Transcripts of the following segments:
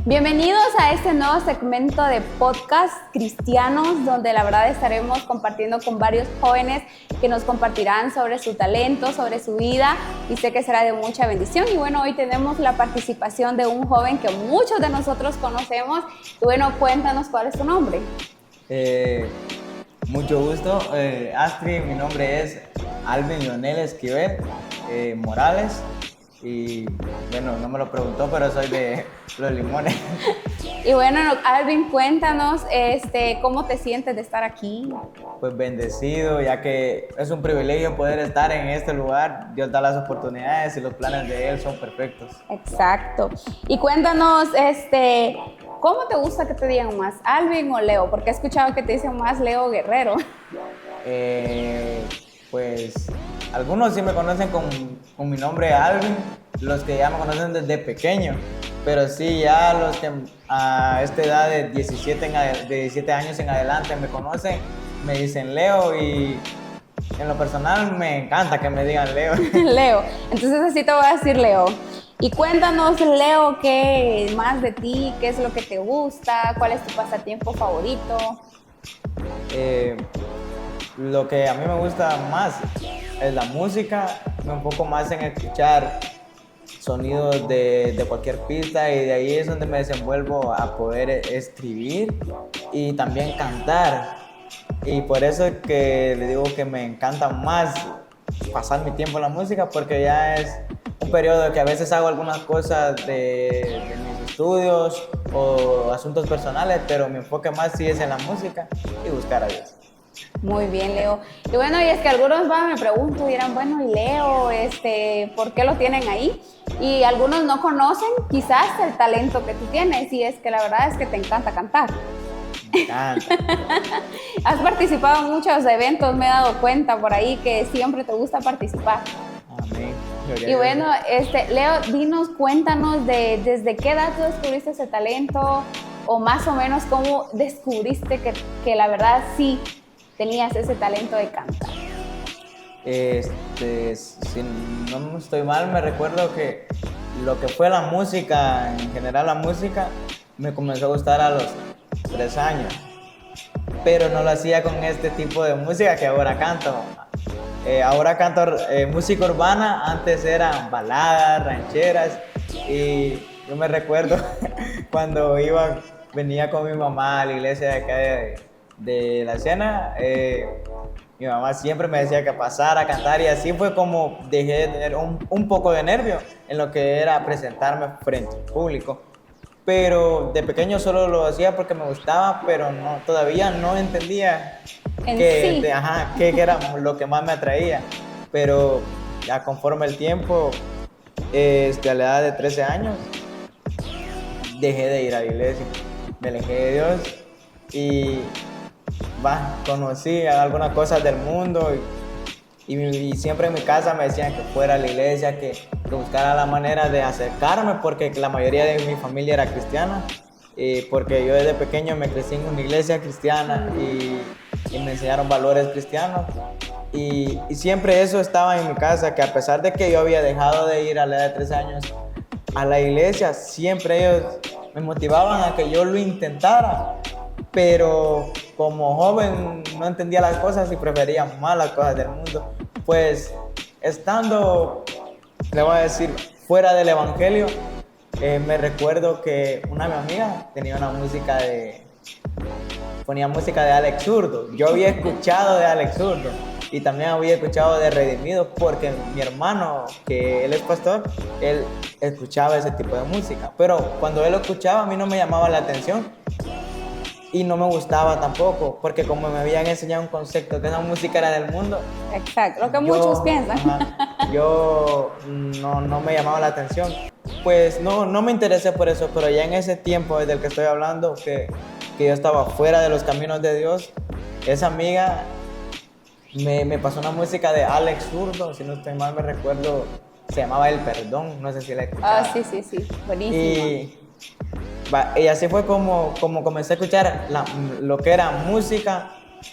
Bienvenidos a este nuevo segmento de podcast cristianos, donde la verdad estaremos compartiendo con varios jóvenes que nos compartirán sobre su talento, sobre su vida, y sé que será de mucha bendición. Y bueno, hoy tenemos la participación de un joven que muchos de nosotros conocemos. Y bueno, cuéntanos cuál es tu nombre. Mucho gusto, Astrid, mi nombre es Alvin Leonel Esquivel Morales. Y bueno, no me lo preguntó, pero soy de Los Limones. Y bueno, Alvin, cuéntanos cómo te sientes de estar aquí. Pues bendecido, ya que es un privilegio poder estar en este lugar. Dios da las oportunidades y los planes de Él son perfectos. Exacto. Y cuéntanos, ¿cómo te gusta que te digan más, Alvin o Leo? Porque he escuchado que te dicen más Leo Guerrero. Pues algunos sí me conocen con mi nombre Alvin, los que ya me conocen desde pequeño, pero sí ya los que a esta edad de 17 años en adelante me conocen, me dicen Leo, y en lo personal me encanta que me digan Leo. Leo, entonces así te voy a decir Leo. Y cuéntanos, Leo, ¿qué más de ti? ¿Qué es lo que te gusta? ¿Cuál es tu pasatiempo favorito? Lo que a mí me gusta más es la música, me enfoco más en escuchar sonidos de cualquier pista, y de ahí es donde me desenvuelvo a poder escribir y también cantar. Y por eso es que le digo que me encanta más pasar mi tiempo en la música, porque ya es un periodo que a veces hago algunas cosas de mis estudios o asuntos personales, pero mi enfoque más sí es en la música y buscar a Dios. Muy bien, Leo. Y bueno, y es que algunos me preguntan, dirán, bueno, y Leo, ¿por qué lo tienen ahí? Y algunos no conocen quizás el talento que tú tienes, y es que la verdad es que te encanta cantar. Me encanta. Has participado en muchos eventos, me he dado cuenta por ahí que siempre te gusta participar. Amén. Y bueno, Leo, cuéntanos desde qué edad tú descubriste ese talento, o más o menos cómo descubriste que la verdad sí tenías ese talento de cantar. Si no estoy mal, me recuerdo que lo que fue la música, en general la música, me comenzó a gustar a los 3 años, pero no lo hacía con este tipo de música que ahora canto. Ahora canto música urbana, antes eran baladas, rancheras, y yo me recuerdo cuando venía con mi mamá a la iglesia de acá de la cena, mi mamá siempre me decía que pasara a cantar, y así fue como dejé de tener un poco de nervio en lo que era presentarme frente al público. Pero de pequeño solo lo hacía porque me gustaba, pero todavía no entendía qué era lo que más me atraía. Pero ya conforme el tiempo, a la edad de 13 años, dejé de ir a la iglesia, me alejé de Dios y conocí algunas cosas del mundo, y siempre en mi casa me decían que fuera a la iglesia, que buscara la manera de acercarme, porque la mayoría de mi familia era cristiana, porque yo desde pequeño me crecí en una iglesia cristiana y me enseñaron valores cristianos, y siempre eso estaba en mi casa, que a pesar de que yo había dejado de ir a la edad de 13 años a la iglesia, siempre ellos me motivaban a que yo lo intentara. Pero como joven no entendía las cosas y prefería más las cosas del mundo. Pues estando, le voy a decir, fuera del evangelio, me recuerdo que una de mis amigas tenía ponía música de Alex Zurdo. Yo había escuchado de Alex Zurdo y también había escuchado de Redimido, porque mi hermano, que él es pastor, él escuchaba ese tipo de música. Pero cuando él lo escuchaba, a mí no me llamaba la atención. Y no me gustaba tampoco, porque como me habían enseñado un concepto que esa música era del mundo. Exacto, lo que muchos piensan. Yo no me llamaba la atención. Pues no me interesé por eso, pero ya en ese tiempo desde el que estoy hablando, que yo estaba fuera de los caminos de Dios, esa amiga me pasó una música de Alex Zurdo, si no estoy mal me recuerdo, se llamaba El Perdón, no sé si la escuchaba. Sí, buenísimo. Y así fue como comencé a escuchar lo que era música,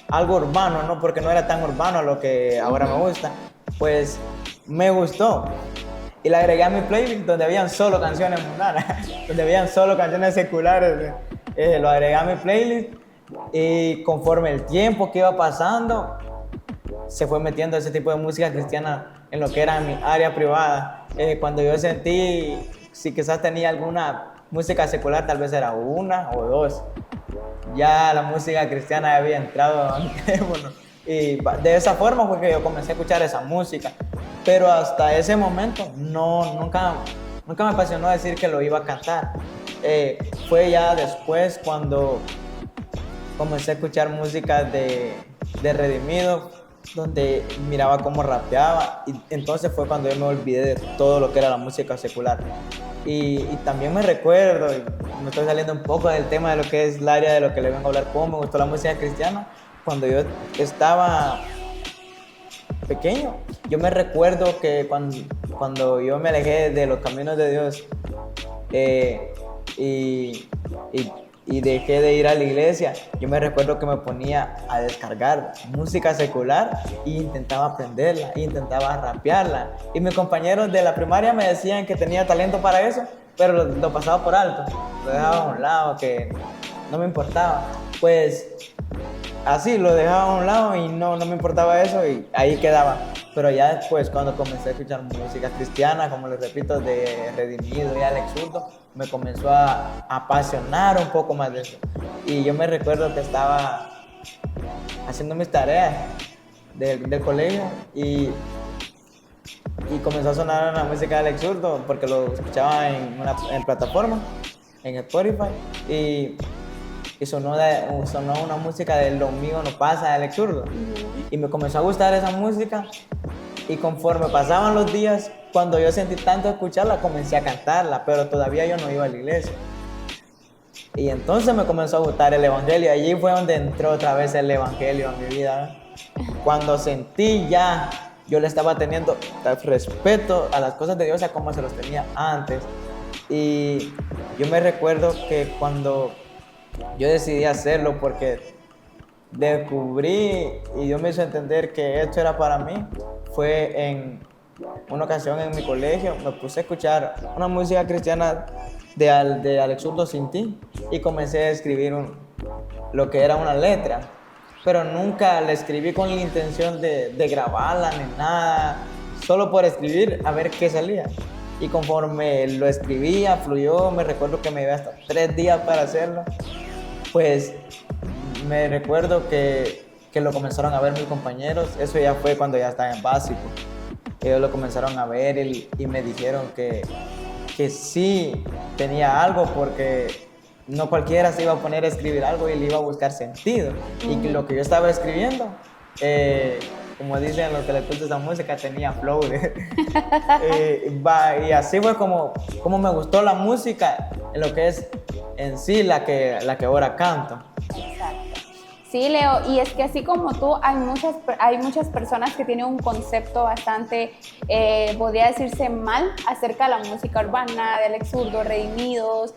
algo urbano, ¿no? Porque no era tan urbano lo que ahora me gusta. Pues me gustó. y la agregué a mi playlist donde habían solo canciones mundanas, donde habían solo canciones seculares. Lo agregué a mi playlist y conforme el tiempo que iba pasando, se fue metiendo ese tipo de música cristiana en lo que era mi área privada. Cuando yo sentí, si quizás tenía alguna música secular, tal vez era una o dos. Ya la música cristiana había entrado a mi teléfono. Y de esa forma fue que yo comencé a escuchar esa música. Pero hasta ese momento nunca me apasionó decir que lo iba a cantar. Fue ya después cuando comencé a escuchar música de Redimido, donde miraba cómo rapeaba, y entonces fue cuando yo me olvidé de todo lo que era la música secular. Y también me recuerdo, y me estoy saliendo un poco del tema de lo que es el área de lo que le vengo a hablar, cómo me gustó la música cristiana. Cuando yo estaba pequeño, yo me recuerdo que cuando yo me alejé de los caminos de Dios y dejé de ir a la iglesia, yo me recuerdo que me ponía a descargar música secular e intentaba aprenderla, e intentaba rapearla. Y mis compañeros de la primaria me decían que tenía talento para eso, pero lo pasaba por alto, lo dejaba a un lado, que no me importaba. Pues así lo dejaba a un lado y no me importaba eso, y ahí quedaba. Pero ya después, cuando comencé a escuchar música cristiana, como les repito, de Redimido y Alex Zurdo, me comenzó a apasionar un poco más de eso. Y yo me recuerdo que estaba haciendo mis tareas del colegio y comenzó a sonar la música de Alex Zurdo, porque lo escuchaba en plataforma, en Spotify, y sonó una música de Lo Mío No Pasa de Alex Zurdo. Y me comenzó a gustar esa música, y conforme pasaban los días, cuando yo sentí tanto escucharla, comencé a cantarla, pero todavía yo no iba a la iglesia. Y entonces me comenzó a gustar el evangelio. Allí fue donde entró otra vez el evangelio en mi vida. Cuando sentí ya, yo le estaba teniendo respeto a las cosas de Dios, a como se los tenía antes. Y yo me recuerdo que cuando yo decidí hacerlo, porque descubrí y Dios me hizo entender que esto era para mí, fue en una ocasión en mi colegio. Me puse a escuchar una música cristiana de Alex Zurdo, Sin Ti, y comencé a escribir lo que era una letra, pero nunca la escribí con la intención de grabarla ni nada, solo por escribir a ver qué salía. Y conforme lo escribía, fluyó. Me recuerdo que me iba hasta 3 días para hacerlo. Pues me recuerdo que lo comenzaron a ver mis compañeros. Eso ya fue cuando ya estaba en básico. Ellos lo comenzaron a ver y me dijeron que sí tenía algo, porque no cualquiera se iba a poner a escribir algo y le iba a buscar sentido. Y que lo que yo estaba escribiendo, como dicen los que les gusta esa música, tenía flow. Y así fue como me gustó la música, en lo que es en sí la que ahora canto. Exacto. Sí, Leo, y es que así como tú, hay muchas personas que tienen un concepto bastante, podría decirse mal, acerca de la música urbana, de Alex Zurdo, Redimidos,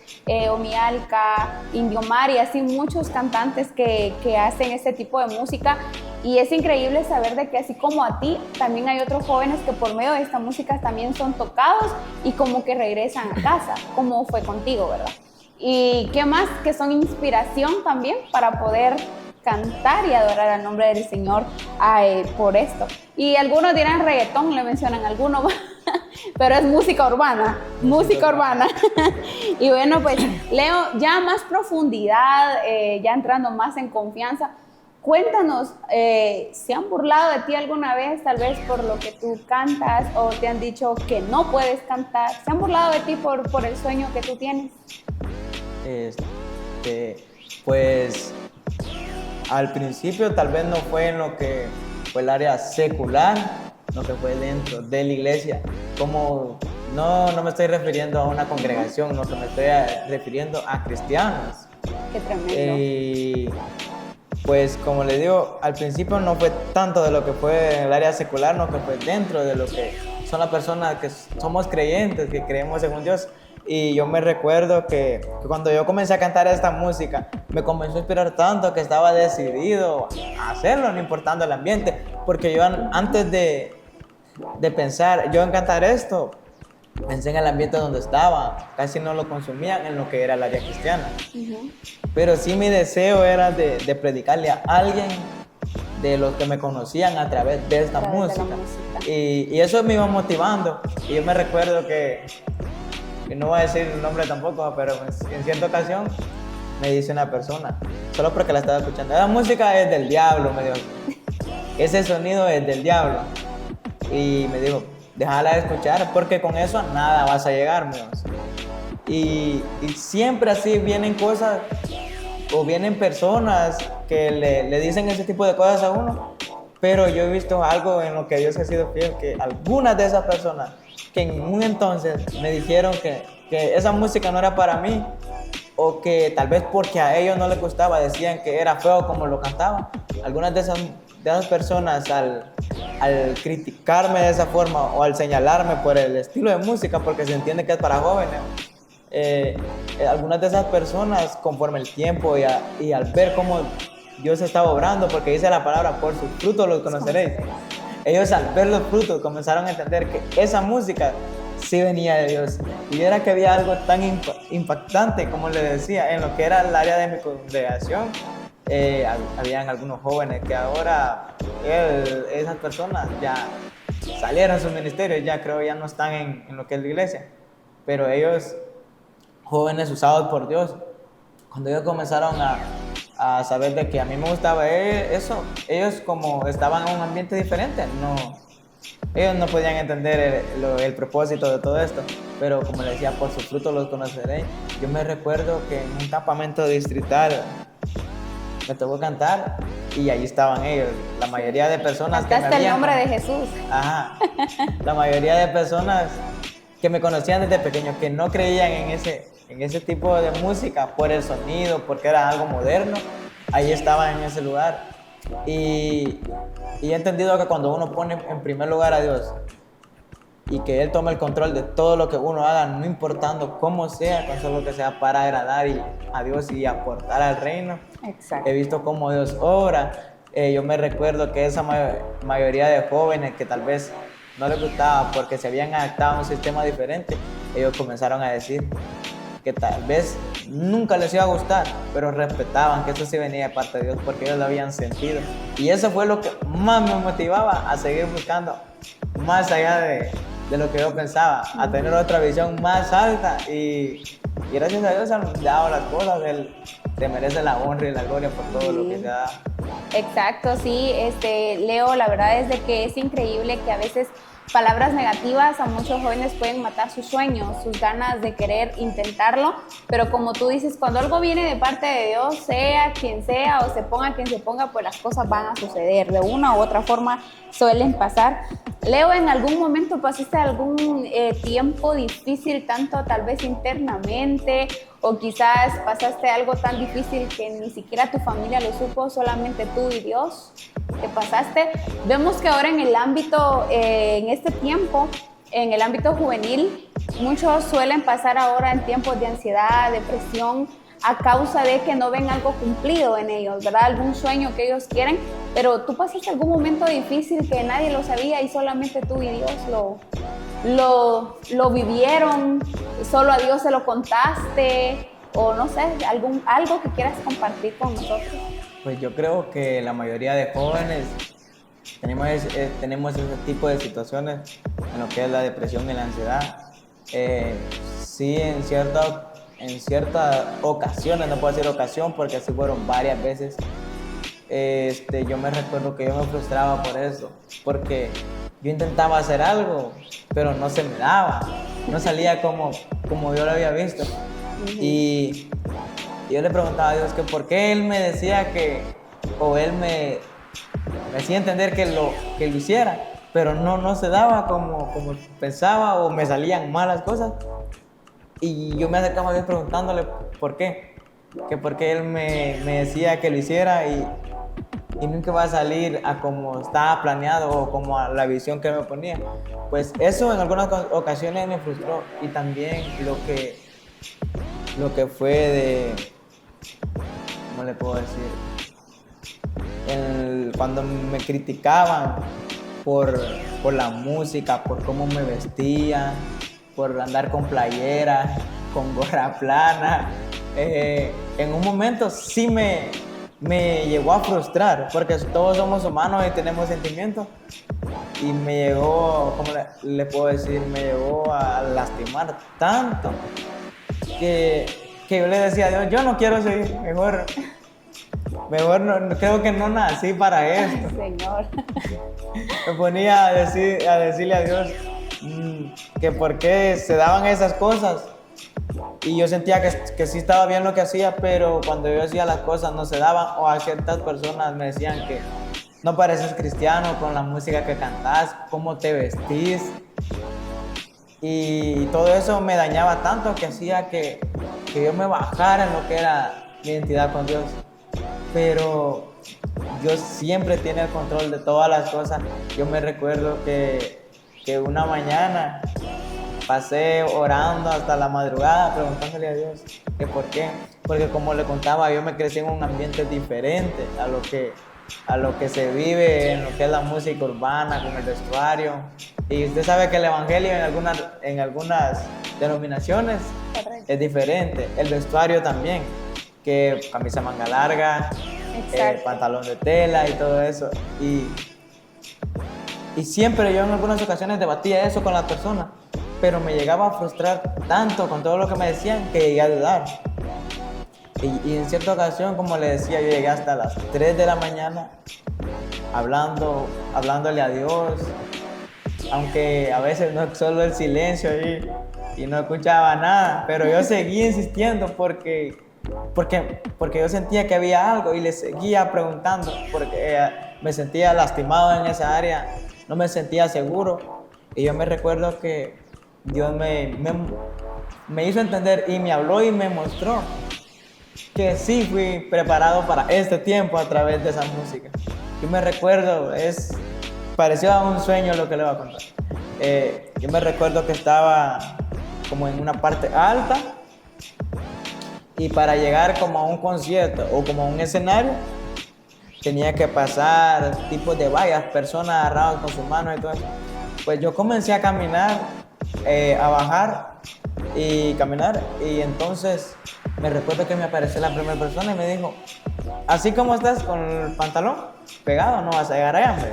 Omialca, Indio Mar, y así muchos cantantes que hacen este tipo de música. Y es increíble saber de que así como a ti, también hay otros jóvenes que por medio de esta música también son tocados y como que regresan a casa, como fue contigo, ¿verdad? Y qué más, que son inspiración también para poder cantar y adorar al nombre del Señor por esto. Y algunos dirán reggaetón, le mencionan algunos, pero es música urbana. Y bueno, pues Leo, ya más profundidad, ya entrando más en confianza, cuéntanos, ¿se han burlado de ti alguna vez, tal vez por lo que tú cantas, o te han dicho que no puedes cantar? ¿Se han burlado de ti por el sueño que tú tienes? Pues al principio tal vez no fue en lo que fue el área secular, lo que fue dentro de la iglesia. Como no me estoy refiriendo a una congregación, no, que me estoy refiriendo a cristianos. Qué tremendo. Pues como les digo, al principio no fue tanto de lo que fue en el área secular, no, que fue dentro de lo que son las personas que somos creyentes, que creemos en un Dios. Y yo me recuerdo que cuando yo comencé a cantar esta música, me comenzó a inspirar tanto que estaba decidido a hacerlo, no importando el ambiente. Porque yo antes de pensar yo en cantar esto, pensé en el ambiente donde estaba, casi no lo consumían en lo que era el área cristiana. Pero sí mi deseo era de predicarle a alguien de los que me conocían a través de esta música. Y eso me iba motivando. Y yo me recuerdo que no voy a decir el nombre tampoco, pero en cierta ocasión me dice una persona, solo porque la estaba escuchando, la música es del diablo, me dijo. Ese sonido es del diablo. Y me dijo, déjala de escuchar porque con eso a nada vas a llegar, me dijo. Y siempre así vienen cosas o vienen personas que le dicen ese tipo de cosas a uno, pero yo he visto algo en lo que Dios ha sido fiel, que algunas de esas personas que en un entonces me dijeron que esa música no era para mí, o que tal vez porque a ellos no les gustaba, decían que era feo como lo cantaba. Algunas de esas personas al criticarme de esa forma o al señalarme por el estilo de música, porque se entiende que es para jóvenes, algunas de esas personas, conforme el tiempo y al ver cómo Dios estaba obrando, porque dice la palabra, por sus frutos los conoceréis. Ellos al ver los frutos comenzaron a entender que esa música sí venía de Dios. Y era que había algo tan impactante, como les decía, en lo que era el área de mi congregación. Habían algunos jóvenes que ahora esas personas ya salieron a su ministerio, ya creo ya no están en lo que es la iglesia, pero ellos, jóvenes usados por Dios, cuando ellos comenzaron a saber de que a mí me gustaba eso, ellos como estaban en un ambiente diferente, ellos no podían entender el propósito de todo esto, pero como les decía, por sus frutos los conoceréis. Yo me recuerdo que en un campamento distrital me tocó cantar y ahí estaban ellos, la mayoría de personas que me habían... el nombre de Jesús. Ajá, la mayoría de personas que me conocían desde pequeño, que no creían en ese tipo de música por el sonido, porque era algo moderno, ahí estaban en ese lugar. Y he entendido que cuando uno pone en primer lugar a Dios y que Él tome el control de todo lo que uno haga, no importando cómo sea, con solo que sea para agradar a Dios y aportar al reino. Exacto. He visto cómo Dios obra. Yo me recuerdo que esa mayoría de jóvenes que tal vez no les gustaba porque se habían adaptado a un sistema diferente, ellos comenzaron a decir que tal vez nunca les iba a gustar, pero respetaban que eso sí venía de parte de Dios porque ellos lo habían sentido. Y eso fue lo que más me motivaba a seguir buscando más allá de lo que yo pensaba, a tener otra visión más alta. Y gracias a Dios se han dado las cosas. Él se merece la honra y la gloria por todo lo que se da. Exacto, sí, Leo, la verdad es de que es increíble que a veces palabras negativas a muchos jóvenes pueden matar sus sueños, sus ganas de querer intentarlo, pero como tú dices, cuando algo viene de parte de Dios, sea quien sea o se ponga quien se ponga, pues las cosas van a suceder, de una u otra forma suelen pasar. Leo, ¿en algún momento pasaste algún tiempo difícil, tanto tal vez internamente, o quizás pasaste algo tan difícil que ni siquiera tu familia lo supo, solamente tú y Dios que pasaste? Vemos que ahora en el ámbito, en este tiempo, en el ámbito juvenil, muchos suelen pasar ahora en tiempos de ansiedad, depresión, a causa de que no ven algo cumplido en ellos, ¿verdad? Algún sueño que ellos quieren, pero tú pasaste algún momento difícil que nadie lo sabía y solamente tú y Dios lo vivieron, solo a Dios se lo contaste, o no sé, algo que quieras compartir con nosotros. Pues yo creo que la mayoría de jóvenes tenemos ese tipo de situaciones en lo que es la depresión y la ansiedad. Sí, en ciertas ocasiones, no puedo decir ocasión porque así fueron varias veces, yo me recuerdo que yo me frustraba por eso, porque yo intentaba hacer algo, pero no se me daba, no salía como yo lo había visto. Y yo le preguntaba a Dios que por qué Él me decía o Él me hacía entender que lo hiciera, pero no se daba como pensaba, o me salían malas cosas. Y yo me acercaba a Dios preguntándole por qué, que por qué Él me decía que lo hiciera y nunca va a salir a como estaba planeado o como a la visión que Él me ponía. Pues eso en algunas ocasiones me frustró, y también lo que fue de, ¿cómo le puedo decir? Cuando me criticaban por la música, por cómo me vestía, por andar con playera, con gorra plana. En un momento sí me llegó a frustrar, porque todos somos humanos y tenemos sentimientos. Y me llegó, ¿cómo le puedo decir? Me llegó a lastimar tanto que yo le decía a Dios, yo no quiero seguir, mejor no, creo que no nací para esto. Ay, Señor. Me ponía a decirle a Dios que por qué se daban esas cosas. Y yo sentía que sí estaba bien lo que hacía, pero cuando yo hacía las cosas no se daban, o a ciertas personas me decían que no pareces cristiano con la música que cantás, cómo te vestís. Y todo eso me dañaba tanto que hacía que yo me bajara en lo que era mi identidad con Dios. Pero Dios siempre tiene el control de todas las cosas. Yo me recuerdo que una mañana pasé orando hasta la madrugada preguntándole a Dios que por qué. Porque como le contaba, yo me crecí en un ambiente diferente a lo que se vive en lo que es la música urbana, con el vestuario. Y usted sabe que el evangelio en algunas denominaciones es diferente. El vestuario también, que camisa manga larga, pantalón de tela y todo eso. Y siempre yo en algunas ocasiones debatía eso con las personas, pero me llegaba a frustrar tanto con todo lo que me decían que llegué a dudar. Y en cierta ocasión, como le decía, yo llegué hasta las 3 de la mañana hablándole a Dios, aunque a veces no solo el silencio ahí y no escuchaba nada, pero yo seguía insistiendo porque yo sentía que había algo y le seguía preguntando porque me sentía lastimado en esa área, no me sentía seguro. Y yo me recuerdo que Dios me hizo entender y me habló y me mostró que sí fui preparado para este tiempo a través de esa música. Yo me recuerdo, pareció a un sueño lo que le voy a contar. Yo me recuerdo que estaba como en una parte alta y para llegar como a un concierto o como a un escenario tenía que pasar tipos de vallas, personas agarradas con sus manos y todo eso. Pues yo comencé a caminar, a bajar y caminar, y entonces me recuerdo que me apareció la primera persona y me dijo, así como estás con el pantalón pegado no vas a llegar allá, hombre.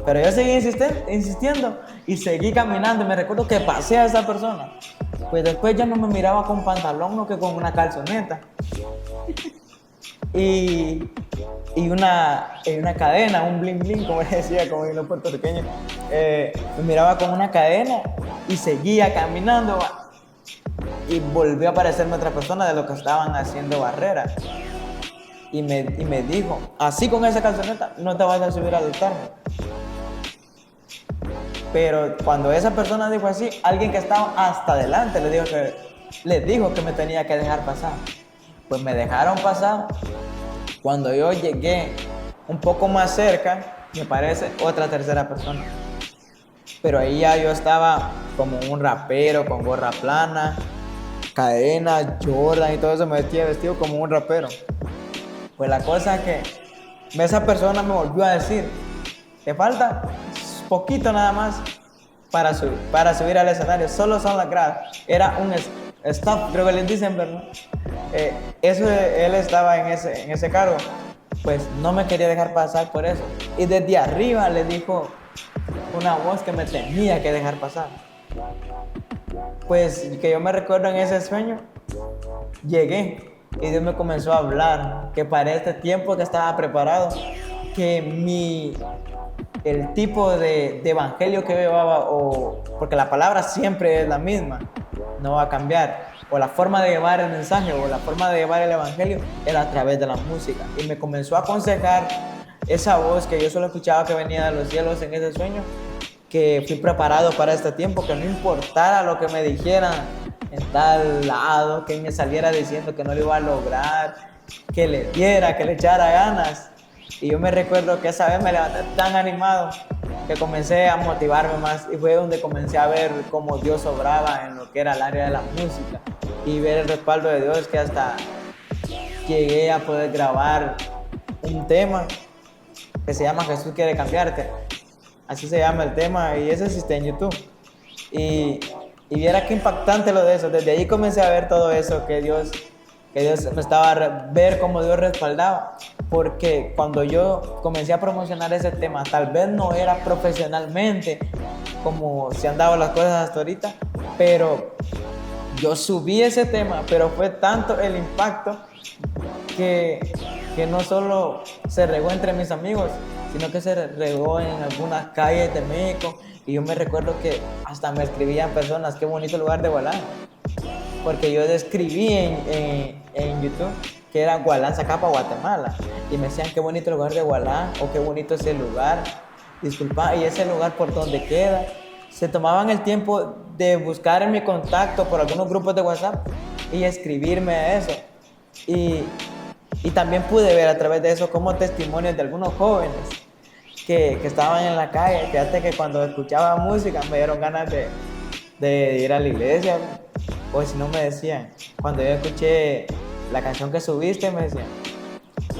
Pero yo seguí insistiendo y seguí caminando y me recuerdo que pasé a esa persona. Pues después ya no me miraba con pantalón, no que con una calzoneta. Y una cadena, un bling bling, como les decía, como en los puertorriqueños. Me miraba con una cadena y seguía caminando. Y volvió a aparecerme otra persona de los que estaban haciendo barrera. Y me dijo, así con esa calzoneta no te vas a subir al altar. Pero cuando esa persona dijo así, alguien que estaba hasta adelante le dijo que me tenía que dejar pasar. Pues me dejaron pasar. Cuando yo llegué un poco más cerca, me parece otra tercera persona. Pero ahí ya yo estaba como un rapero con gorra plana, cadena, Jordan y todo eso, me vestido como un rapero. Pues la cosa es que esa persona me volvió a decir, te falta poquito nada más para subir al escenario, solo son las gradas. Era un stop, creo que les dicen, ¿verdad? Él estaba en ese cargo, pues no me quería dejar pasar por eso. Y desde arriba le dijo una voz que me tenía que dejar pasar. Pues que yo me recuerdo en ese sueño, llegué y Dios me comenzó a hablar que para este tiempo que estaba preparado, que el tipo de evangelio que llevaba, porque la palabra siempre es la misma, no va a cambiar, o la forma de llevar el mensaje o la forma de llevar el evangelio era a través de la música. Y me comenzó a aconsejar esa voz que yo solo escuchaba que venía de los cielos en ese sueño, que fui preparado para este tiempo, que no importara lo que me dijeran en tal lado, que me saliera diciendo que no lo iba a lograr, que le diera, que le echara ganas. Y yo me recuerdo que esa vez me levanté tan animado que comencé a motivarme más, y fue donde comencé a ver cómo Dios obraba en lo que era el área de la música y ver el respaldo de Dios, que hasta llegué a poder grabar un tema que se llama Jesús quiere cambiarte. Así se llama el tema, y ese existe en YouTube. Y, y viera qué impactante lo de eso. Desde ahí comencé a ver todo eso, que Dios me estaba ver cómo Dios respaldaba. Porque cuando yo comencé a promocionar ese tema, tal vez no era profesionalmente como se han dado las cosas hasta ahorita, pero yo subí ese tema, pero fue tanto el impacto que no solo se regó entre mis amigos, sino que se regó en algunas calles de México. Y yo me recuerdo que hasta me escribían personas, qué bonito lugar de Gualán, porque yo describí en YouTube que era Gualán, Zacapa, Guatemala, y me decían qué bonito lugar de Gualán, o qué bonito ese lugar, disculpa, y ese lugar por donde queda. Se tomaban el tiempo de buscar en mi contacto por algunos grupos de WhatsApp y escribirme a eso. Y también pude ver a través de eso como testimonios de algunos jóvenes que estaban en la calle. Fíjate que cuando escuchaba música me dieron ganas de ir a la iglesia, o si no me decían, cuando yo escuché la canción que subiste, me decían,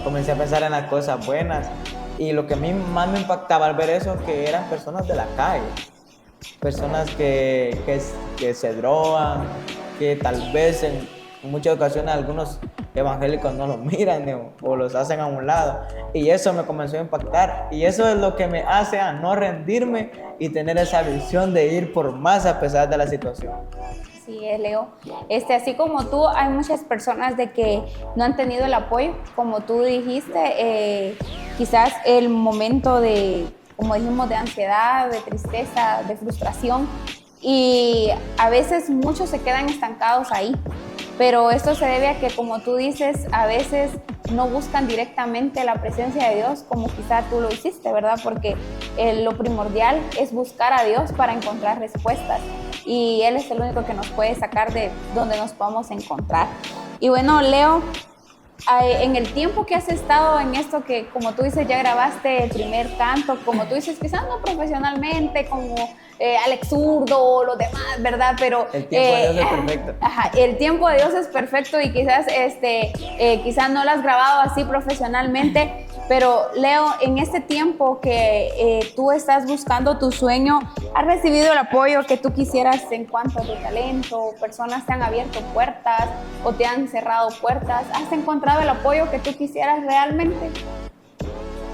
comencé a pensar en las cosas buenas. Y lo que a mí más me impactaba al ver eso, que eran personas de la calle, personas que se drogan, que tal vez en muchas ocasiones algunos evangélicos no los miran o los hacen a un lado. Y eso me comenzó a impactar. Y eso es lo que me hace a no rendirme y tener esa visión de ir por más a pesar de la situación. Sí, Leo. Así como tú, hay muchas personas de que no han tenido el apoyo, como tú dijiste, quizás el momento de, como dijimos, de ansiedad, de tristeza, de frustración, y a veces muchos se quedan estancados ahí. Pero esto se debe a que, como tú dices, a veces no buscan directamente la presencia de Dios como quizá tú lo hiciste, ¿verdad? Porque lo primordial es buscar a Dios para encontrar respuestas. Y Él es el único que nos puede sacar de donde nos podamos encontrar. Y bueno, Leo, en el tiempo que has estado en esto, que como tú dices, ya grabaste el primer canto, como tú dices, quizás no profesionalmente, como Alex Zurdo o los demás, ¿verdad? Pero el tiempo de Dios es perfecto. El tiempo de Dios es perfecto y quizás, quizás no lo has grabado así profesionalmente, pero Leo, en este tiempo que tú estás buscando tu sueño, ¿has recibido el apoyo que tú quisieras en cuanto a tu talento? ¿Personas te han abierto puertas o te han cerrado puertas? ¿Has encontrado el apoyo que tú quisieras realmente?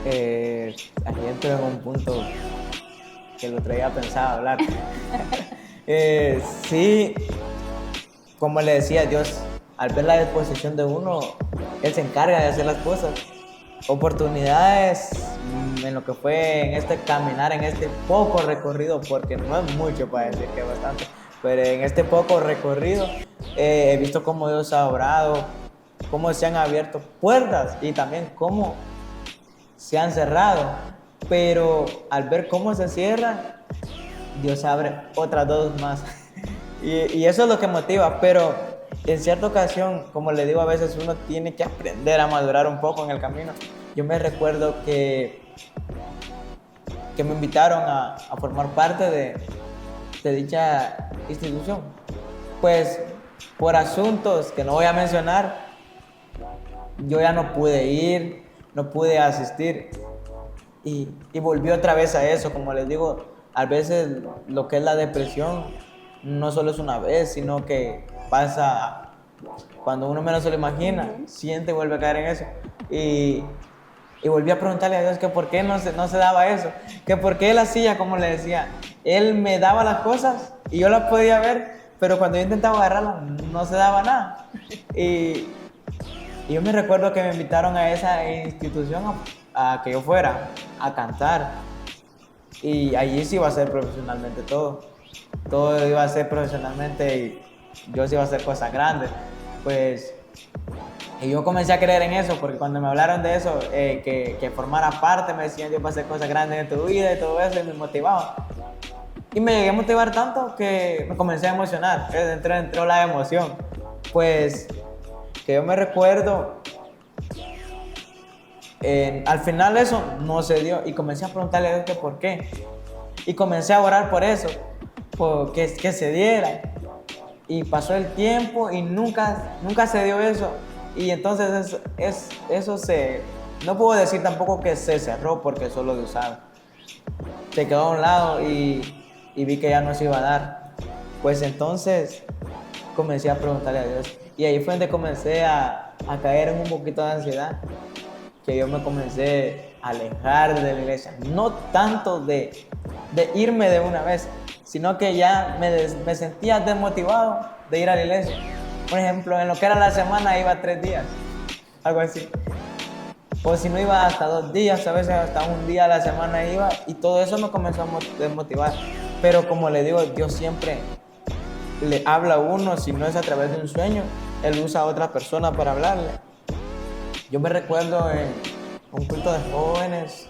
Aquí entro en un punto que lo traía pensado hablar. Sí, como le decía, Dios, al ver la disposición de uno, Él se encarga de hacer las cosas. Oportunidades en lo que fue en este caminar, en este poco recorrido, porque no es mucho para decir que es bastante, pero en este poco recorrido he visto cómo Dios ha obrado, cómo se han abierto puertas y también cómo se han cerrado. Pero al ver cómo se cierran, Dios abre otras dos más. y eso es lo que motiva, pero en cierta ocasión, como le digo, a veces uno tiene que aprender a madurar un poco en el camino. Yo me recuerdo que me invitaron a formar parte de dicha institución. Pues por asuntos que no voy a mencionar, yo ya no pude ir, no pude asistir. Y volví otra vez a eso, como les digo, a veces lo que es la depresión no solo es una vez, sino que pasa cuando uno menos se lo imagina, siente y vuelve a caer en eso. Y volví a preguntarle a Dios que por qué no se daba eso, que por qué Él hacía, como le decía, Él me daba las cosas y yo las podía ver, pero cuando yo intentaba agarrarlas no se daba nada. Y yo me recuerdo que me invitaron a esa institución a que yo fuera a cantar, y allí sí iba a ser profesionalmente todo iba a ser profesionalmente y yo sí iba a hacer cosas grandes. Pues y yo comencé a creer en eso, porque cuando me hablaron de eso, que formara parte, me decían yo voy a hacer cosas grandes en tu vida y todo eso, y me motivaban. Y me llegué a motivar tanto que me comencé a emocionar, entró la emoción. Pues que yo me recuerdo, al final eso no se dio y comencé a preguntarle a Dios que por qué. Y comencé a orar por eso, que se diera. Y pasó el tiempo y nunca se dio eso. Y entonces eso no puedo decir tampoco que se cerró, porque solo Dios sabe. Se quedó a un lado y vi que ya no se iba a dar. Pues entonces comencé a preguntarle a Dios. Y ahí fue donde comencé a caer en un poquito de ansiedad, que yo me comencé a alejar de la iglesia. No tanto de irme de una vez, sino que ya me sentía desmotivado de ir a la iglesia. Por ejemplo, en lo que era la semana iba 3 días, algo así. O si no iba hasta 2 días, a veces hasta un día a la semana iba, y todo eso me comenzó a desmotivar. Pero como le digo, Dios siempre le habla a uno, si no es a través de un sueño, Él usa a otra persona para hablarle. Yo me recuerdo en un culto de jóvenes,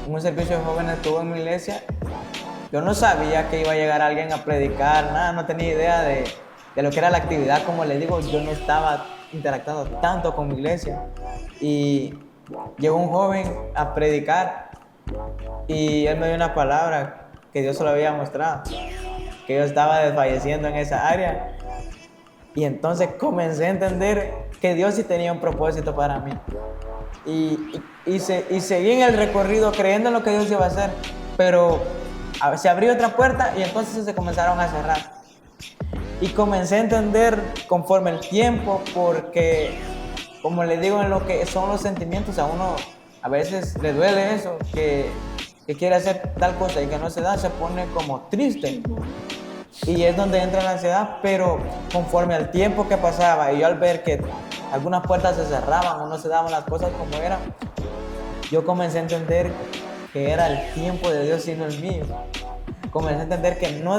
un servicio de jóvenes tuvo en mi iglesia. Yo no sabía que iba a llegar alguien a predicar, nada, no tenía idea de lo que era la actividad. Como les digo, yo no estaba interactuando tanto con mi iglesia. Y llegó un joven a predicar y él me dio una palabra que Dios se lo había mostrado, que yo estaba desfalleciendo en esa área. Y entonces comencé a entender que Dios sí tenía un propósito para mí. Y seguí en el recorrido creyendo en lo que Dios iba a hacer, pero se abrió otra puerta y entonces se comenzaron a cerrar. Y comencé a entender conforme el tiempo, porque como les digo, en lo que son los sentimientos, a uno a veces le duele eso, que quiere hacer tal cosa y que no se da, se pone como triste. Y es donde entra la ansiedad, pero conforme al tiempo que pasaba y yo al ver que algunas puertas se cerraban o no se daban las cosas como eran, yo comencé a entender que era el tiempo de Dios y no el mío. Comencé a entender que no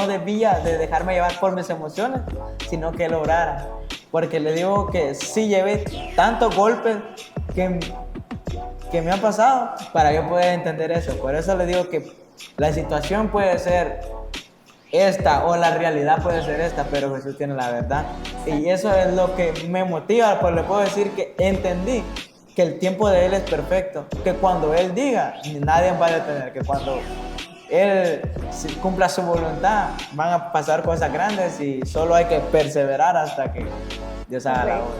debía de dejarme llevar por mis emociones, sino que Él obrara. Porque le digo que sí llevé tantos golpes que me han pasado para yo poder entender eso. Por eso le digo que la situación puede ser esta o la realidad puede ser esta, pero Jesús tiene la verdad. Y eso es lo que me motiva, pues le puedo decir que entendí que el tiempo de Él es perfecto, que cuando Él diga, nadie va a detener, que cuando Él cumpla su voluntad, van a pasar cosas grandes y solo hay que perseverar hasta que Dios haga la obra.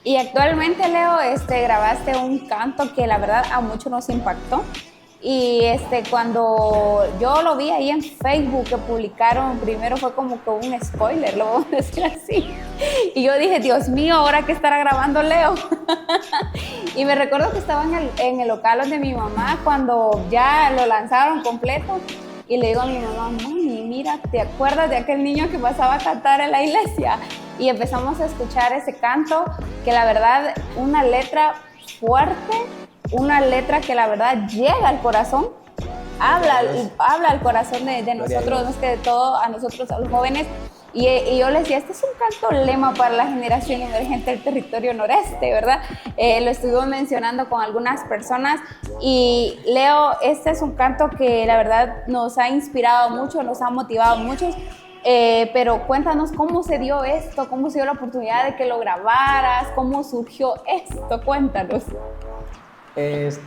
Y actualmente, Leo, grabaste un canto que la verdad a muchos nos impactó. Y cuando yo lo vi ahí en Facebook que publicaron, primero fue como que un spoiler, lo vamos a decir así. Y yo dije, Dios mío, ¿ahora qué estará grabando Leo? Y me recuerdo que estaba en el local donde mi mamá cuando ya lo lanzaron completo. Y le digo a mi mamá, mami, mira, ¿te acuerdas de aquel niño que pasaba a cantar en la iglesia? Y empezamos a escuchar ese canto, que la verdad, una letra fuerte, una letra que la verdad llega al corazón, habla al corazón de nosotros, más que de todo, a nosotros, a los jóvenes. Y yo les decía, este es un canto lema para la generación emergente del territorio noreste, ¿verdad? Lo estuvimos mencionando con algunas personas. Y Leo, este es un canto que la verdad nos ha inspirado mucho, nos ha motivado mucho. Pero cuéntanos cómo se dio esto, cómo se dio la oportunidad de que lo grabaras, cómo surgió esto, cuéntanos. Pues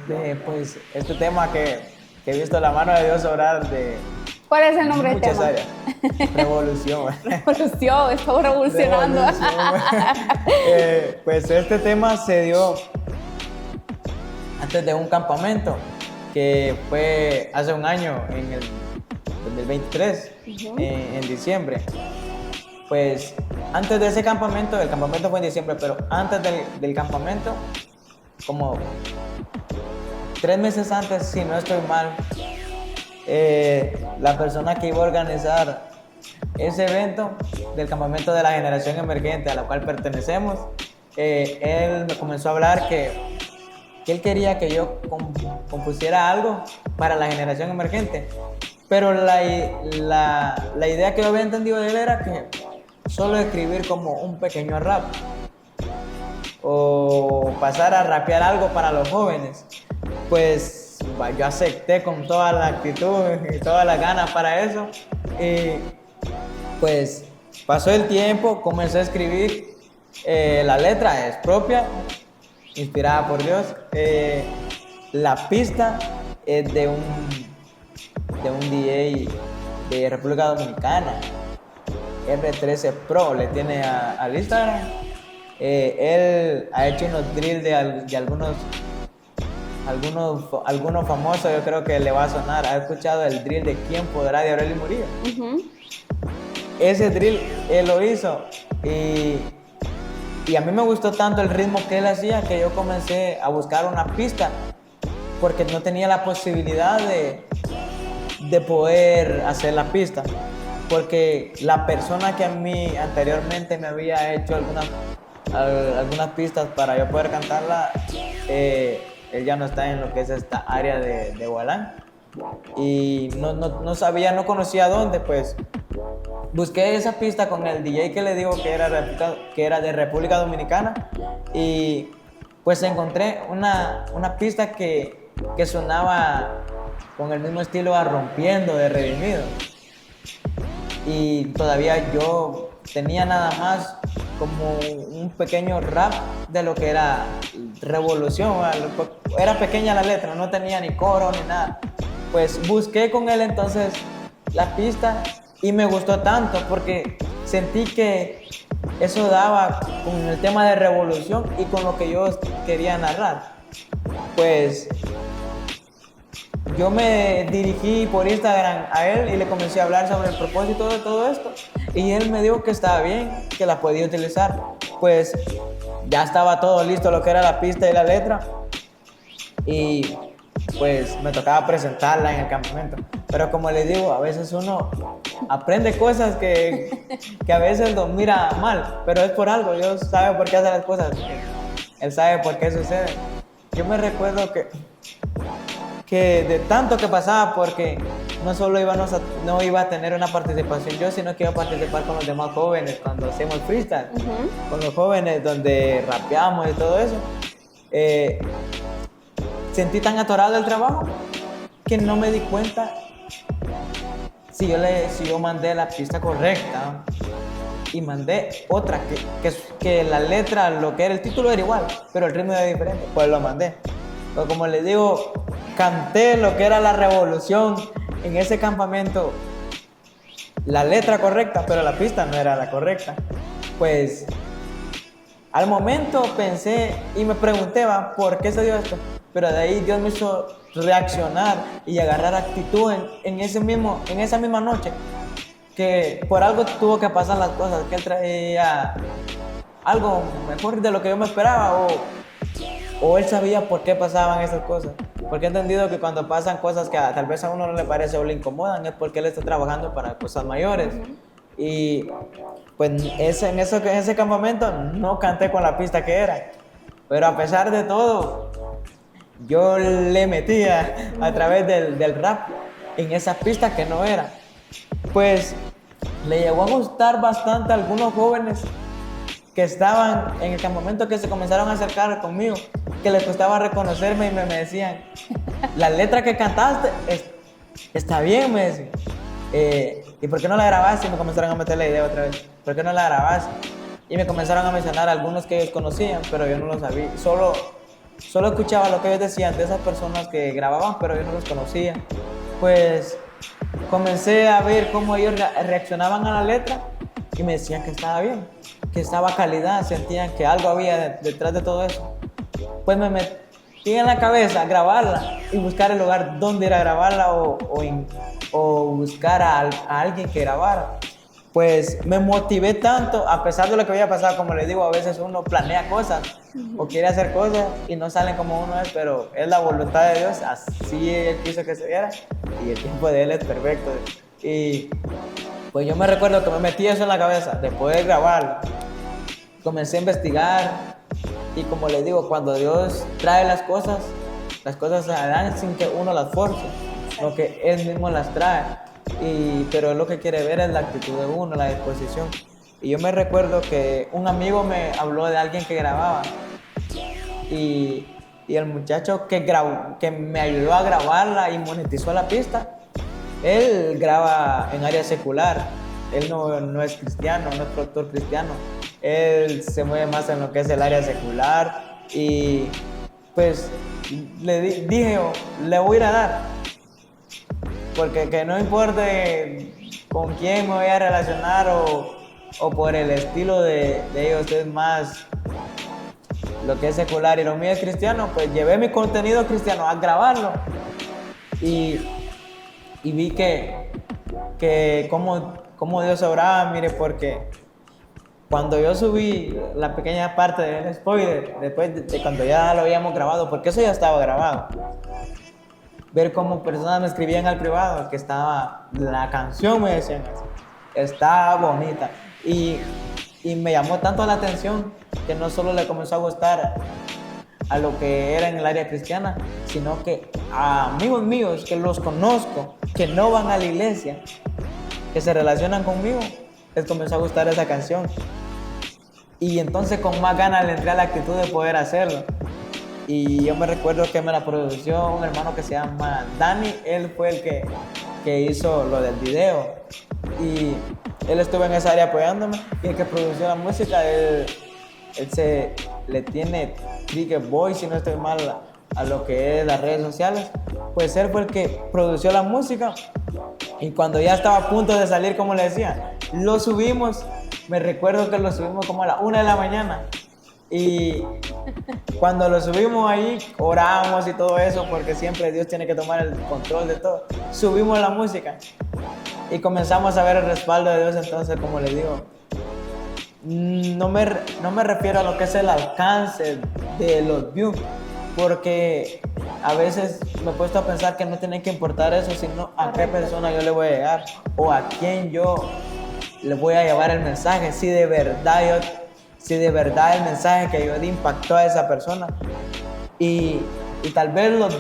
este tema que he visto la mano de Dios obrar de... ¿Cuál es el nombre del tema? Muchas áreas. Revolución. Revolución, estamos revolucionando. Pues este tema se dio antes de un campamento que fue hace un año, en el 2023, en diciembre. Pues antes de ese campamento, el campamento fue en diciembre, pero antes del campamento, como 3 meses antes, si no estoy mal, la persona que iba a organizar ese evento del campamento de la generación emergente a la cual pertenecemos, él me comenzó a hablar que él quería que yo compusiera algo para la generación emergente, pero la idea que yo había entendido de él era que solo escribir como un pequeño rap o pasar a rapear algo para los jóvenes. Pues yo acepté con toda la actitud y todas las ganas para eso. Y pues pasó el tiempo, comencé a escribir. La letra es propia, inspirada por Dios. La pista es de un DJ de República Dominicana, R13 Pro, le tiene al Instagram. Él ha hecho unos drills de algunos alguno famoso yo creo que le va a sonar. ¿Ha escuchado el drill de ¿Quién podrá de Aurelio Murillo? Ese drill él lo hizo y a mí me gustó tanto el ritmo que él hacía que yo comencé a buscar una pista porque no tenía la posibilidad de poder hacer la pista, porque la persona que a mí anteriormente me había hecho algunas pistas para yo poder cantarla, él ya no está en lo que es esta área de Gualán y no sabía, no conocía dónde. Pues busqué esa pista con el DJ que le digo que era de República Dominicana y pues encontré una pista que sonaba con el mismo estilo a Rompiendo de Redimido y todavía yo tenía nada más como un pequeño rap de lo que era Revolución. Era pequeña la letra, no tenía ni coro ni nada. Pues busqué con él entonces la pista y me gustó tanto porque sentí que eso daba con el tema de revolución y con lo que yo quería narrar. Pues yo me dirigí por Instagram a él y le comencé a hablar sobre el propósito de todo esto y él me dijo que estaba bien, que la podía utilizar. Pues ya estaba todo listo, lo que era la pista y la letra, y pues me tocaba presentarla en el campamento. Pero como les digo, a veces uno aprende cosas que a veces lo mira mal, pero es por algo. Dios sabe por qué hace las cosas, Él sabe por qué sucede. Yo me recuerdo que de tanto que pasaba, porque no solo no iba a tener una participación yo, sino que iba a participar con los demás jóvenes cuando hacemos freestyle, con los jóvenes donde rapeamos y todo eso. Sentí tan atorado el trabajo que no me di cuenta si yo mandé la pista correcta y mandé otra que la letra, lo que era el título era igual, pero el ritmo era diferente, pues lo mandé. Pero como les digo, canté lo que era la revolución en ese campamento, la letra correcta, pero la pista no era la correcta. Pues al momento pensé y me pregunté, ¿por qué se dio esto? Pero de ahí Dios me hizo reaccionar y agarrar actitud en esa misma noche, que por algo tuvo que pasar las cosas, que Él traía algo mejor de lo que yo me esperaba, o Él sabía por qué pasaban esas cosas. Porque he entendido que cuando pasan cosas que tal vez a uno no le parece o le incomodan, es porque Él está trabajando para cosas mayores. Y pues en ese campamento no canté con la pista que era, pero a pesar de todo yo le metía a través del rap en esas pistas que no era. Pues le llegó a gustar bastante a algunos jóvenes que estaban en el campamento, que se comenzaron a acercar conmigo, que les costaba reconocerme y me decían, la letra que cantaste está bien, me decían. ¿Y por qué no la grabaste? Y me comenzaron a meter la idea otra vez. ¿Por qué no la grabaste? Y me comenzaron a mencionar algunos que ellos conocían, pero yo no lo sabía. Solo escuchaba lo que ellos decían de esas personas que grababan, pero yo no los conocía. Pues comencé a ver cómo ellos reaccionaban a la letra y me decían que estaba bien, que estaba calidad, sentían que algo había detrás de todo eso. Pues me metí en la cabeza grabarla y buscar el lugar donde ir a grabarla o buscar a alguien que grabara. Pues me motivé tanto, a pesar de lo que había pasado. Como les digo, a veces uno planea cosas o quiere hacer cosas y no salen como uno es, pero es la voluntad de Dios, así Él quiso que se diera y el tiempo de Él es perfecto. Y pues yo me recuerdo que me metí eso en la cabeza de poder grabarlo. Comencé a investigar y como les digo, cuando Dios trae las cosas se dan sin que uno las force, lo que Él mismo las trae. Pero Él lo que quiere ver es la actitud de uno, la disposición. Y yo me recuerdo que un amigo me habló de alguien que grababa y el muchacho que me ayudó a grabarla y monetizó la pista, él graba en área secular. Él no es cristiano, no es productor cristiano. Él se mueve más en lo que es el área secular y pues le dije, le voy a ir a dar, porque que no importe con quién me voy a relacionar o por el estilo de ellos, es más lo que es secular y lo mío es cristiano, pues llevé mi contenido cristiano a grabarlo y vi que cómo Dios obraba, mire, porque cuando yo subí la pequeña parte del spoiler, después de cuando ya lo habíamos grabado, porque eso ya estaba grabado, ver cómo personas me escribían al privado que estaba, la canción me decían así, está bonita, y me llamó tanto la atención que no solo le comenzó a gustar a lo que era en el área cristiana, sino que a amigos míos que los conozco, que no van a la iglesia, que se relacionan conmigo, les comenzó a gustar esa canción. Y entonces con más ganas le entré a la actitud de poder hacerlo. Y yo me recuerdo que me la produció un hermano que se llama Dani, él fue el que hizo lo del video. Y él estuvo en esa área apoyándome, y el que produjo la música, él le tiene Trigger Boy, si no estoy mal, a lo que es las redes sociales. Pues él fue el que produjo la música, y cuando ya estaba a punto de salir, como le decía, lo subimos. Me recuerdo que lo subimos como a la 1 de la mañana, y cuando lo subimos ahí, oramos y todo eso, porque siempre Dios tiene que tomar el control de todo. Subimos la música y comenzamos a ver el respaldo de Dios. Entonces, como les digo, no me refiero a lo que es el alcance de los views, porque a veces me he puesto a pensar que no tiene que importar eso, sino a qué persona yo le voy a llegar o a quién yo le voy a llevar el mensaje, si de verdad el mensaje que yo di impactó a esa persona. Y tal vez los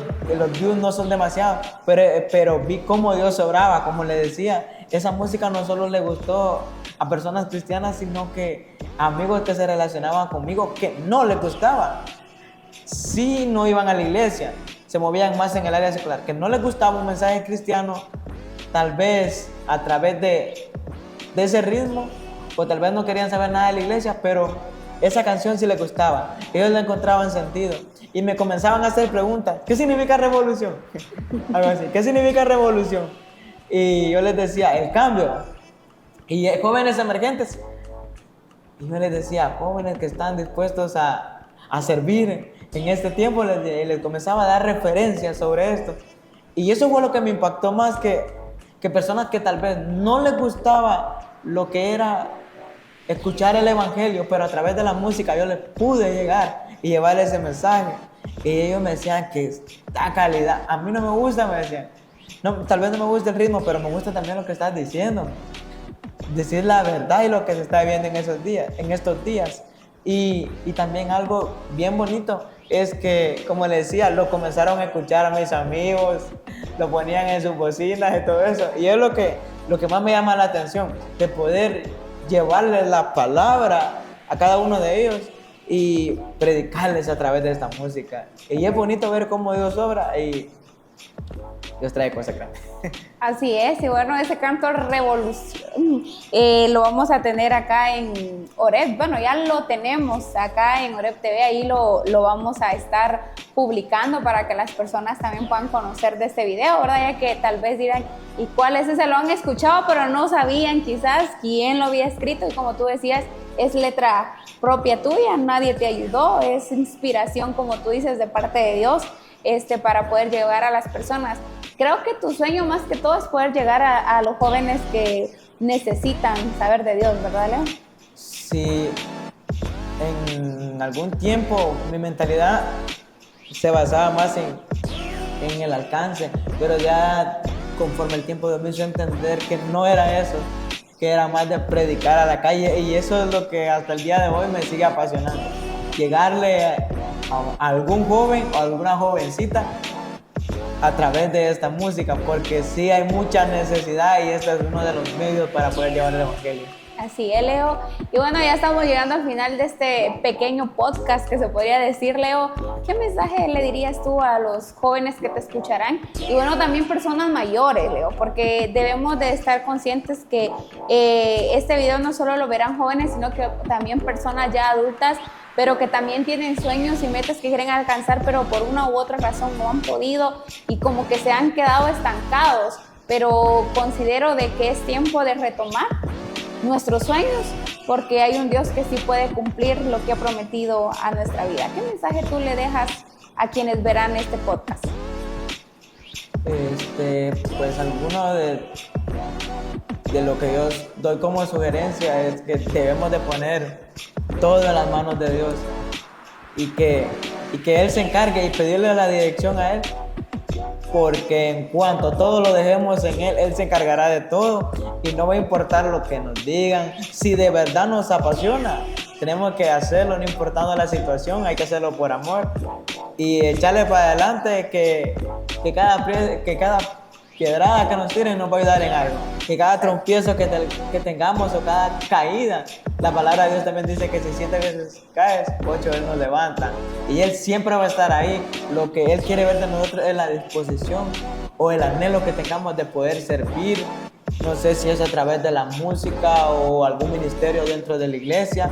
views no son demasiados, pero vi cómo Dios obraba. Como le decía, esa música no solo le gustó a personas cristianas, sino que a amigos que se relacionaban conmigo que no les gustaba. Sí, no iban a la iglesia, se movían más en el área secular, que no les gustaba un mensaje cristiano, tal vez a través de ese ritmo, o tal vez no querían saber nada de la iglesia, pero esa canción sí les gustaba, ellos le encontraban sentido, y me comenzaban a hacer preguntas: ¿qué significa revolución? Algo así, ¿qué significa revolución? Y yo les decía: el cambio. Y jóvenes emergentes, y yo les decía: jóvenes que están dispuestos a servir en este tiempo, les comenzaba a dar referencias sobre esto. Y eso fue lo que me impactó más, que personas que tal vez no les gustaba lo que era escuchar el evangelio, pero a través de la música yo les pude llegar y llevar ese mensaje. Y ellos me decían que esta calidad, a mí no me gusta, me decían. No, tal vez no me gusta el ritmo, pero me gusta también lo que estás diciendo. Decir la verdad y lo que se está viendo en estos días. Y también algo bien bonito es que, como les decía, lo comenzaron a escuchar a mis amigos, lo ponían en sus bocinas y todo eso. Y es lo que más me llama la atención, de poder llevarles la palabra a cada uno de ellos y predicarles a través de esta música. Y es bonito ver cómo Dios obra y Dios trae cosas grandes. Así es, y bueno, ese canto Revolución lo vamos a tener acá en Oreb. Bueno, ya lo tenemos acá en Oreb TV, ahí lo vamos a estar publicando para que las personas también puedan conocer de este video, ¿verdad? Ya que tal vez dirán: ¿y cuál es ese? Lo han escuchado, pero no sabían quizás quién lo había escrito, y como tú decías, es letra propia tuya, nadie te ayudó, es inspiración, como tú dices, de parte de Dios, para poder llegar a las personas. Creo que tu sueño más que todo es poder llegar a los jóvenes que necesitan saber de Dios, ¿verdad, Leo? Sí, en algún tiempo mi mentalidad se basaba más en el alcance, pero ya conforme el tiempo me hizo entender que no era eso, que era más de predicar a la calle, y eso es lo que hasta el día de hoy me sigue apasionando. Llegarle a algún joven o alguna jovencita a través de esta música, porque sí hay mucha necesidad y este es uno de los medios para poder llevar el evangelio. Así es, Leo. Y bueno, ya estamos llegando al final de este pequeño podcast que se podría decir, Leo. ¿Qué mensaje le dirías tú a los jóvenes que te escucharán? Y bueno, también personas mayores, Leo, porque debemos de estar conscientes que este video no solo lo verán jóvenes, sino que también personas ya adultas, pero que también tienen sueños y metas que quieren alcanzar, pero por una u otra razón no han podido y como que se han quedado estancados. Pero considero de que es tiempo de retomar nuestros sueños porque hay un Dios que sí puede cumplir lo que ha prometido a nuestra vida. ¿Qué mensaje tú le dejas a quienes verán este podcast? Pues alguno de lo que yo doy como sugerencia es que debemos de poner todo en las manos de Dios y que Él se encargue y pedirle la dirección a Él, porque en cuanto todo lo dejemos en Él, Él se encargará de todo y no va a importar lo que nos digan. Si de verdad nos apasiona, tenemos que hacerlo, no importando la situación, hay que hacerlo por amor y echarle para adelante, que cada piedrada que nos tiren nos va a ayudar en algo, que cada trompiezo que tengamos o cada caída, la palabra de Dios también dice que si 7 veces caes, 8 Él nos levanta y Él siempre va a estar ahí. Lo que Él quiere ver de nosotros es la disposición o el anhelo que tengamos de poder servir. No sé si es a través de la música o algún ministerio dentro de la iglesia,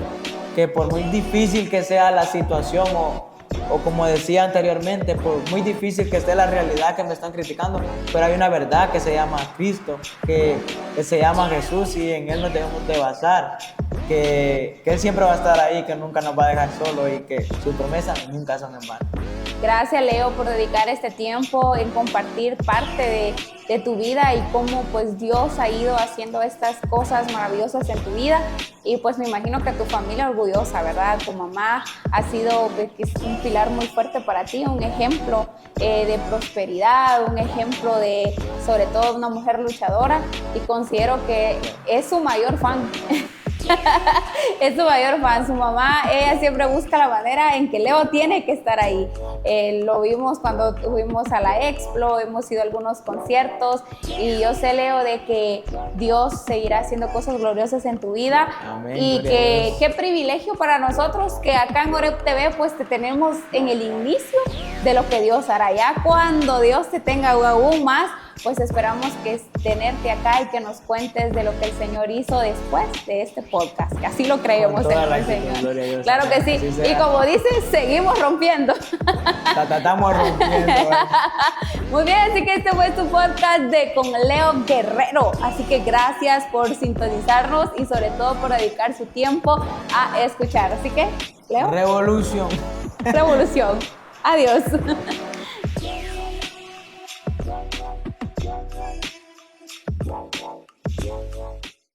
que por muy difícil que sea la situación o como decía anteriormente, por muy difícil que esté la realidad que me están criticando, pero hay una verdad que se llama Cristo, que se llama Jesús, y en Él nos debemos de basar, que Él siempre va a estar ahí, que nunca nos va a dejar solo y que sus promesas nunca son en vano. Gracias, Leo, por dedicar este tiempo en compartir parte de tu vida y cómo pues Dios ha ido haciendo estas cosas maravillosas en tu vida. Y pues me imagino que tu familia orgullosa, ¿verdad? Tu mamá ha sido un pilar muy fuerte para ti, un ejemplo de prosperidad, un ejemplo de, sobre todo, una mujer luchadora, y considero que es su mayor fan. Es su mayor fan, su mamá. Ella siempre busca la manera en que Leo tiene que estar ahí. Lo vimos cuando fuimos a la Explo, hemos ido a algunos conciertos, y yo sé, Leo, de que Dios seguirá haciendo cosas gloriosas en tu vida. Amén, y que qué privilegio para nosotros que acá en Oreb TV pues te tenemos en el inicio de lo que Dios hará. Ya cuando Dios te tenga aún más, pues esperamos que tenerte acá y que nos cuentes de lo que el Señor hizo después de este podcast, que así lo creemos en el Señor. Dios, claro que sí, y como dices, seguimos rompiendo. Estamos rompiendo. Muy bien, así que este fue tu podcast con Leo Guerrero, así que gracias por sintonizarnos y sobre todo por dedicar su tiempo a escuchar. Así que, Leo. Revolución. Adiós.